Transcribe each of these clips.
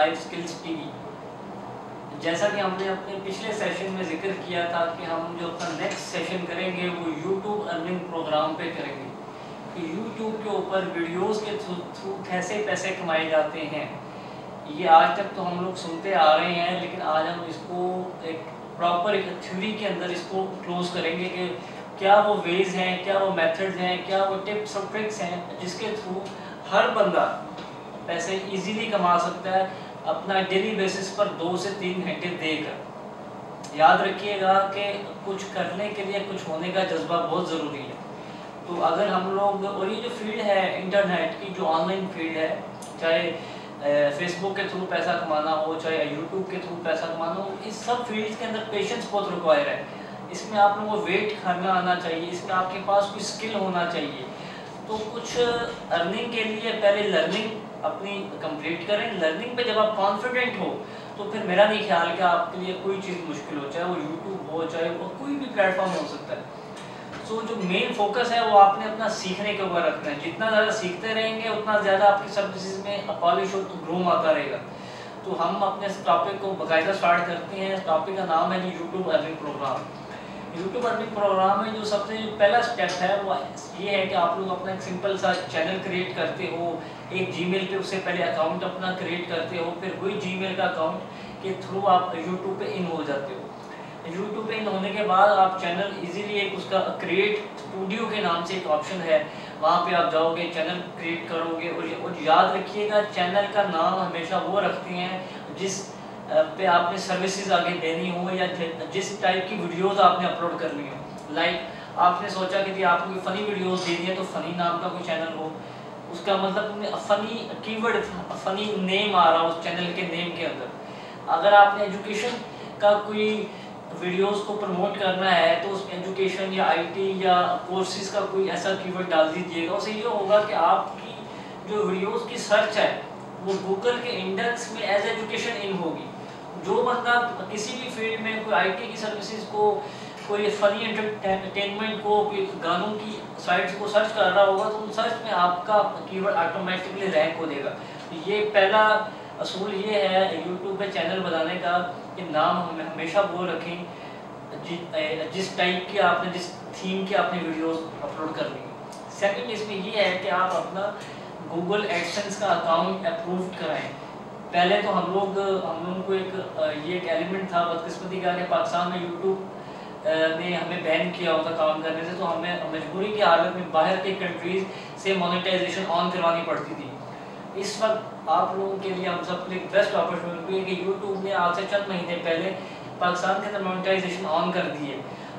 Life skills T V. جیسا کہ ہم نے اپنے پچھلے سیشن میں ذکر کیا تھا کہ ہم جو اپنا نیکسٹ سیشن کریں گے وہ یوٹیوب ارننگ پروگرام پہ کریں گے کہ یوٹیوب کے اوپر ویڈیوز کے تھرو کیسے پیسے کمائے جاتے ہیں. یہ آج تک تو ہم لوگ سنتے آ رہے ہیں، لیکن آج ہم اس کو ایک پراپر ایک تھیوری کے اندر اس کو کلوز کریں گے کہ کیا وہ ویز ہیں، کیا وہ میتھڈز ہیں، کیا وہ ٹپس اور ٹرکس ہیں جس کے تھرو ہر بندہ پیسے ایزیلی کما سکتا ہے اپنا ڈیلی بیسس پر 2 سے 3 گھنٹے دے کر. یاد رکھیے گا کہ کچھ کرنے کے لیے کچھ ہونے کا جذبہ بہت ضروری ہے. تو اگر ہم لوگ، اور یہ جو فیلڈ ہے انٹرنیٹ کی، جو آن لائن فیلڈ ہے، چاہے فیس بک کے تھرو پیسہ کمانا ہو، چاہے یوٹیوب کے تھرو پیسہ کمانا ہو، اس سب فیلڈز کے اندر پیشنس بہت ریکوائر ہے. اس میں آپ لوگوں کو ویٹ کھانا آنا چاہیے، اس میں آپ کے پاس کوئی اسکل ہونا چاہیے. تو کچھ ارننگ کے لیے پہلے لرننگ اپنی کمپلیٹ کریں. لرننگ پہ جب آپ کانفیڈنٹ ہو تو پھر میرا نہیں خیال کہ آپ کے لیے کوئی چیز مشکل ہو، چاہے وہ یوٹیوب ہو، چاہے وہ کوئی بھی پلیٹ فارم ہو سکتا ہے. سو جو مین فوکس ہے وہ آپ نے اپنا سیکھنے کے اوپر رکھنا ہے. جتنا زیادہ سیکھتے رہیں گے اتنا زیادہ آپ کی سروسز میں پالش اور گروم آتا رہے گا. تو ہم اپنے اس ٹاپک کو باقاعدہ اسٹارٹ کرتے ہیں. اس ٹاپک کا نام ہے جی YouTube earning program. YouTube earning program میں جو سب سے پہلا اسٹیپ ہے وہ یہ ہے کہ آپ لوگ اپنا ایک سمپل سا چینل کریٹ کرتے ہو. ایک جی میل پہ اس سے پہلے اکاؤنٹ اپنا کریٹ کرتے ہو، پھر وہی جی میل کا اکاؤنٹ کے تھرو آپ یوٹیوب پہ ان ہو جاتے ہو. یوٹیوب پہ ان ہونے کے بعد آپ چینل ایزیلی ایک اس کا کریٹ اسٹوڈیو کے نام سے ایک آپشن ہے، وہاں پہ آپ جاؤ گے، چینل کریٹ کرو گے. اور یاد رکھیے گا چینل کا نام ہمیشہ وہ رکھتے ہیں جس پہ آپ نے سروسز آگے دینی ہو یا جس ٹائپ کی ویڈیوز آپ نے اپلوڈ کرنی ہو. لائک آپ نے سوچا کہ جی آپ کو فنی ویڈیوز دینی ہے تو فنی نام کا کوئی چینل ہو. اس کا مطلب فنی کی ورڈ، فنی نیم آ رہا اس چینل کے نیم کے اندر. اگر آپ نے ایجوکیشن کا کوئی ویڈیوز کو پروموٹ کرنا ہے تو اس میں ایجوکیشن یا آئی ٹی یا کورسز کا کوئی ایسا کی ورڈ ڈال دیجیے گا. اس سے یہ ہوگا کہ آپ کی جو ویڈیوز کی سرچ ہے وہ گوگل کے انڈیکس میں ایز ایجوکیشن ان ہوگی. جو بندہ کسی بھی فیلڈ میں کوئی آئی ٹی کی سروسز کو، کوئی فنی انٹرٹینمنٹ کو، کوئی گانوں کی سائٹس کو سرچ کر رہا ہوگا تو ان سرچ میں آپ کا کی ورڈ آٹومیٹکلی رینک ہو دے گا. یہ پہلا اصول یہ ہے یوٹیوب پہ چینل بنانے کا کہ نام ہمیشہ وہ رکھیں جس ٹائپ کی آپ نے، جس تھیم کی آپ نے ویڈیوز اپلوڈ کرنی ہے. سیکنڈ اس میں یہ ہے کہ آپ اپنا گوگل ایڈسنس کا اکاؤنٹ اپروو کرائیں. پہلے تو ہم لوگوں کو یہ ایک ایلیمنٹ تھا بدقسمتی کا کہ پاکستان میں یوٹیوب نے ہمیں بین کیا ہوتا کام کرنے سے، تو ہمیں مجبوری کی حالت میں باہر کے کنٹریز سے مانیٹائزیشن آن کروانی پڑتی تھی. اس وقت آپ لوگوں کے لیے ہم سب کے لیے بیسٹ اپرچونیٹی ہے کہ یوٹیوب نے آج سے چند مہینے پہلے پاکستان کے اندر مانیٹائزیشن آن کر دی ہے.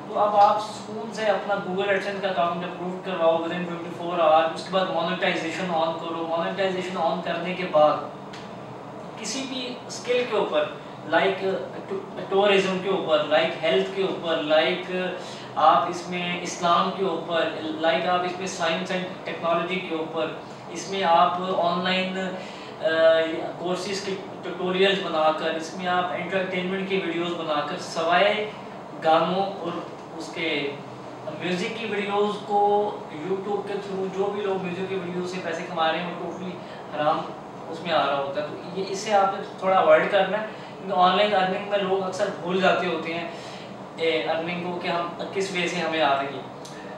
تو اب آپ سکون سے اپنا گوگل ایڈسنس کا اکاؤنٹ اپروو کرواؤ ودن 24 آور. اس کے بعد مانیٹائزیشن آن کرو. مانیٹائزیشن آن کرنے کے بعد کسی بھی اسکل کے اوپر، لائک ٹورزم کے اوپر، لائک ہیلتھ کے اوپر، لائک آپ اس میں اسلام کے اوپر، لائک آپ اس میں سائنس اینڈ ٹیکنالوجی کے اوپر، اس میں آپ آن لائن کورسز کے ٹیوٹوریلز بنا کر، اس میں آپ انٹرٹینمنٹ کی ویڈیوز بنا کر، سوائے گانوں اور اس کے میوزک کی ویڈیوز کو یوٹیوب کے تھرو جو بھی لوگ میوزک کی ویڈیوز سے پیسے کما رہے ہیں وہ ٹوٹلی حرام اس میں آ رہا ہوتا ہے. تو یہ اس سے آپ نے تھوڑا اوائڈ کرنا ہے کیونکہ آن لائن ارننگ میں لوگ اکثر بھول جاتے ہوتے ہیں ارننگ کو کہ ہم کس وے سے ہمیں آ رہی ہے.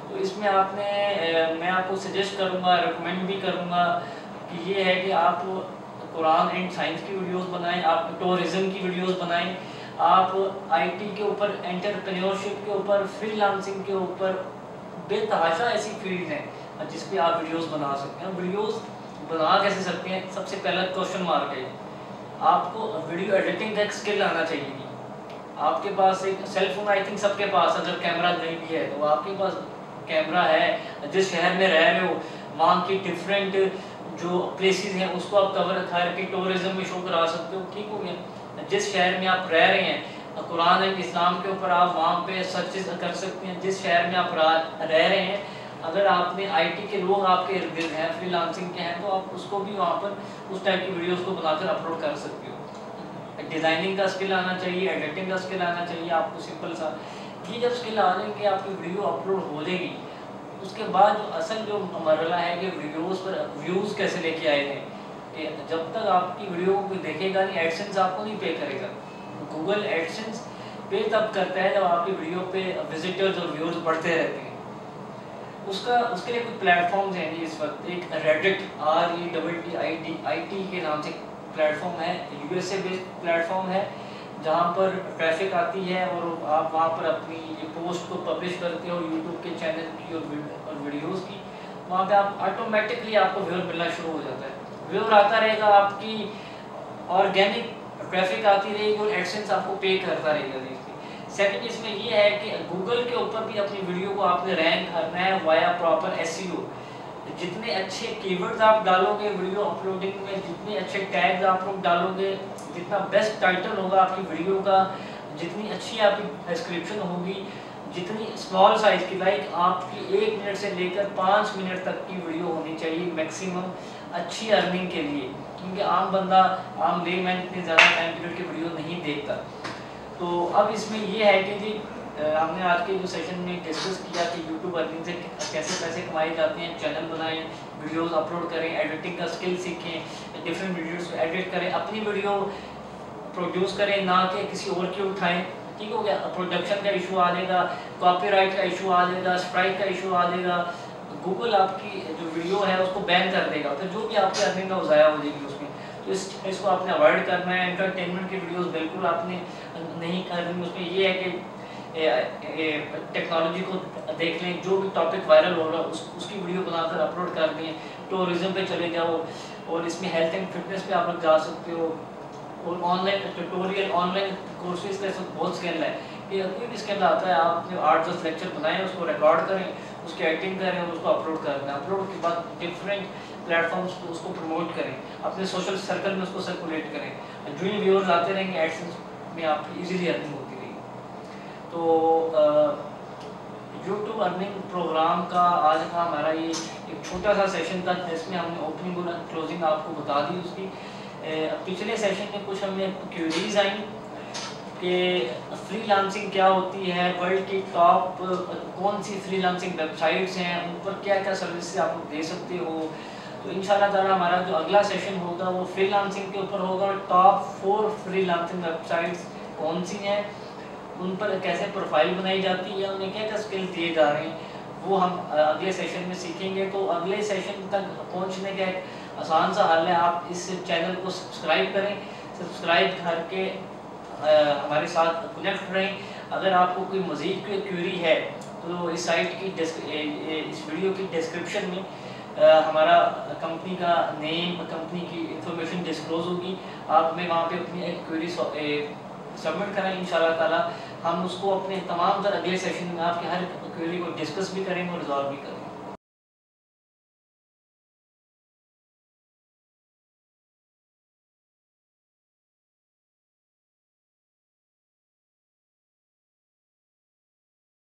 تو اس میں آپ نے، میں آپ کو سجیسٹ کروں گا، ریکمینڈ بھی کروں گا کہ یہ ہے کہ آپ قرآن اینڈ سائنس کی ویڈیوز بنائیں، آپ ٹورزم کی ویڈیوز بنائیں، آپ آئی ٹی کے اوپر، انٹرپرینیورشپ کے اوپر، فری لانسنگ کے اوپر، بے تحاشا ایسی فیلڈ ہیں جس پہ آپ ویڈیوز بنا سکتے ہیں. ویڈیوز بنا کیسے سکتے ہیں؟ سب سے پہلا کوشچن مارک ہے آپ کو ویڈیو ایڈیٹنگ کا ایک اسکل آنا چاہیے. آپ کے پاس ایک سیل فون، آئی تھنک سب کے پاس، اگر کیمرہ نہیں بھی ہے تو آپ کے پاس کیمرہ ہے. جس شہر میں رہ رہے ہو وہاں کی ڈفرینٹ جو پلیسز ہیں اس کو آپ کور کر کے ٹورزم میں شو کرا سکتے ہو. ٹھیک ہو گیا. جس شہر میں آپ رہ رہے ہیں قرآن اینڈ اسلام کے اوپر آپ وہاں پہ سرچز کر سکتے ہیں. جس شہر میں آپ رہ رہے ہیں اگر آپ نے آئی ٹی کے لوگ آپ کے ارد گرد ہیں، فری لانسنگ کے ہیں، تو آپ اس کو بھی وہاں پر اس ٹائپ کی ویڈیوز کو بنا کر اپلوڈ کر سکتے ہو. ڈیزائننگ کا اسکل آنا چاہیے، ایڈیٹنگ کا اسکل آنا چاہیے آپ کو سمپل سا. یہ جب اسکل آ جائیں گے آپ کی ویڈیو اپلوڈ ہو جائے گی. اس کے بعد جو اصل جو مرحلہ ہے کہ ویڈیوز پر ویوز کیسے لے کے آئے ہیں، کہ جب تک آپ کی ویڈیو کو دیکھے گا نہیں ایڈسنس آپ کو نہیں پے کرے گا. گوگل ایڈسنس پے تب کرتا ہے جب آپ کی ویڈیو پہ وزٹرز اور ویورز بڑھتے رہتے ہیں. اس کے لیے کچھ پلیٹ فارمز ہیں اس وقت. ایک ریڈٹ REDDIT کے نام سے پلیٹ فارم ہے, USA بیسڈ پلیٹ فارم ہے, جہاں پر ٹریفک آتی ہے اور آپ وہاں پر اپنی یہ پوسٹ کو پبلش کرتے ہو یوٹیوب کے چینل کی اور ویڈیوز کی. وہاں پہ آپ آٹومیٹکلی آپ کو ویور ملنا شروع ہو جاتا ہے. ویور آتا رہے گا, آپ کی آرگینک ٹریفک آتی رہے گی اور ایڈسنس آپ کو پے کرتا رہے گا. سیکنڈ اس میں یہ ہے کہ گوگل کے اوپر بھی اپنی ویڈیو کو آپ نے رینک کرنا ہے وایا پراپر SEO. جتنے اچھے کی ورڈز آپ ڈالو گے ویڈیو اپلوڈنگ میں, جتنے اچھے ٹیگز آپ لوگ ڈالو گے, جتنا بیسٹ ٹائٹل ہوگا آپ کی ویڈیو کا, جتنی اچھی آپ کی ڈسکرپشن ہوگی, جتنی اسمال سائز کی لائک آپ کی 1 منٹ سے لے کر 5 منٹ تک کی ویڈیو ہونی چاہیے میکسیمم اچھی ارننگ کے لیے. کیونکہ عام بندہ عام لے مین اتنی زیادہ ٹائم پیریڈ کی ویڈیو نہیں دیکھتا. تو اب اس میں یہ ہے کہ جی ہم نے آج کے جو سیشن میں ڈسکس کیا کہ یوٹیوب ارننگ سے کیسے پیسے کمائے جاتے ہیں. چینل بنائیں, ویڈیوز اپلوڈ کریں, ایڈیٹنگ کا اسکل سیکھیں, ڈفرینٹ ویڈیوز کو ایڈٹ کریں, اپنی ویڈیو پروڈیوس کریں نہ کہ کسی اور کی اٹھائیں. ٹھیک ہو گیا. پروڈکشن کا ایشو آ جائے گا, کاپی رائٹ کا ایشو آ جائے گا, اسٹرائک کا ایشو آ جائے گا, گوگل آپ کی جو ویڈیو ہے اس کو بین کر دے گا, پھر جو بھی آپ کی ارننگ ہے وہ ضائع ہو جائے گی اس میں. تو اس کو آپ نے اوائڈ کرنا ہے. انٹرٹینمنٹ کی ویڈیوز بالکل آپ نے نہیں کرنی. اس میں یہ ہے کہ ٹیکنالوجی کو دیکھ لیں, جو بھی ٹاپک وائرل ہو رہا ہے اس کی ویڈیو بنا کر اپلوڈ کر دیں. ٹورزم پہ چلے جاؤ, اور اس میں ہیلتھ اینڈ فٹنس پہ آپ لوگ جا سکتے ہو. اور on line tutorial, on line courses کا بہت اسکل ہے کہ کوئی بھی اسکل آتا ہے آپ نے 8-10 لیکچر بنائیں, اس کو ریکارڈ کریں, اس کی ایڈیٹنگ کریں اور اس کو اپلوڈ کر دیں. اپلوڈ کے بعد ڈفرینٹ پلیٹ فارمس کو اس کو پروموٹ کریں, اپنے سوشل سرکل میں اس کو سرکولیٹ کریں. جو ہی ویورز آتے رہیں گے ایڈسنس میں آپ کی ایزیلی ارننگ ہوتی رہے گی. تو یوٹیوب ارننگ پروگرام کا آج کا ہمارا یہ ایک چھوٹا سا سیشن تھا جس میں ہم نے اوپننگ اور کلوزنگ آپ کو بتا دی اس کی. پچھلے سیشن میں کچھ ہمیں کیوریز آئیں کہ فری لانسنگ کیا ہوتی ہے, ورلڈ کی ٹاپ کون سی فری لانسنگ ویب سائٹس ہیں, ان پر کیا کیا سروسز آپ لوگ دے سکتے ہو. تو انشاءاللہ تعالی ہمارا جو اگلا سیشن ہوگا وہ فری لانسنگ کے اوپر ہوگا. Top 4 free lancing web sites کون سی ہیں, ان پر کیسے پروفائل بنائی جاتی ہے, انہیں کیا کیا اسکل دیے جا رہے ہیں, وہ ہم اگلے سیشن میں سیکھیں گے. تو اگلے سیشن تک پہنچنے کا ایک آسان سا حل ہے, آپ اس چینل کو سبسکرائب کریں. سبسکرائب کر کے ہمارے ساتھ کنیکٹ رہیں. اگر آپ کو کوئی مزید کوئی کیوری ہے تو اس سائٹ کی اس ویڈیو کی ڈسکرپشن میں ہمارا کمپنی کا نیم, کمپنی کی انفارمیشن ڈسکلوز ہوگی. آپ میں وہاں پہ اپنی ایک کیوری سبمٹ کریں. انشاءاللہ تعالی ہم اس کو اپنے تمام تر اگلے سیشن میں آپ کے ہر کیوری کو ڈسکس بھی کریں گے اور ریزالو بھی کریں گے.